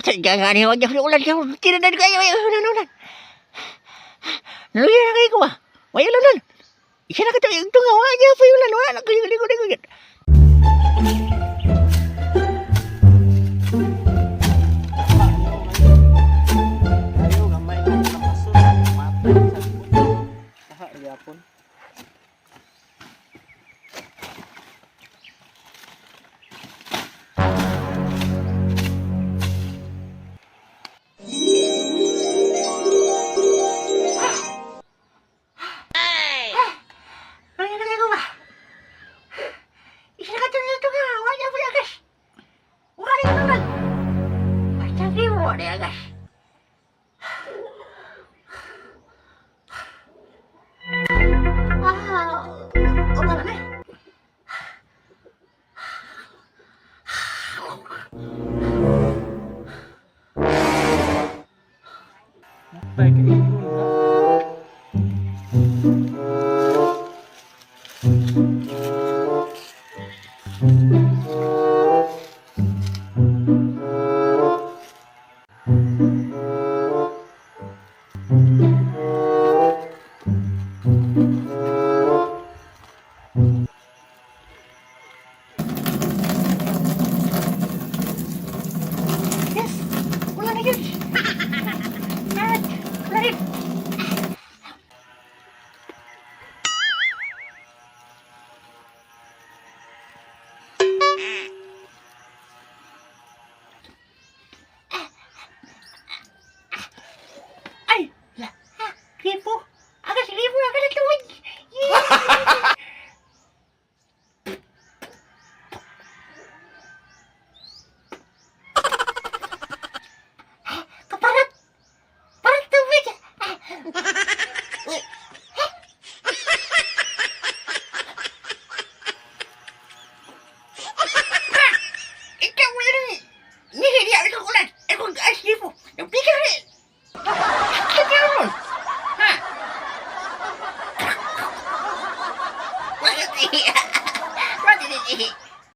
Jangan ni wajah ulan siya. Tira na kayo. Ulan. Naluya na kayo ko ba? Wala ulan. Isa na katayo. Ito nga. Wala pa ulan. Wala na kayo. Ligo. Ayo gamay ko ng aso. Matay sa likod. Aha, yapon. Naluya na kayo ko ba? Isa na katayo. Ito nga. Wala pa agas. Wala na ulan. Basta di mo wala agas. Ulan na. Matay ka ingon ha.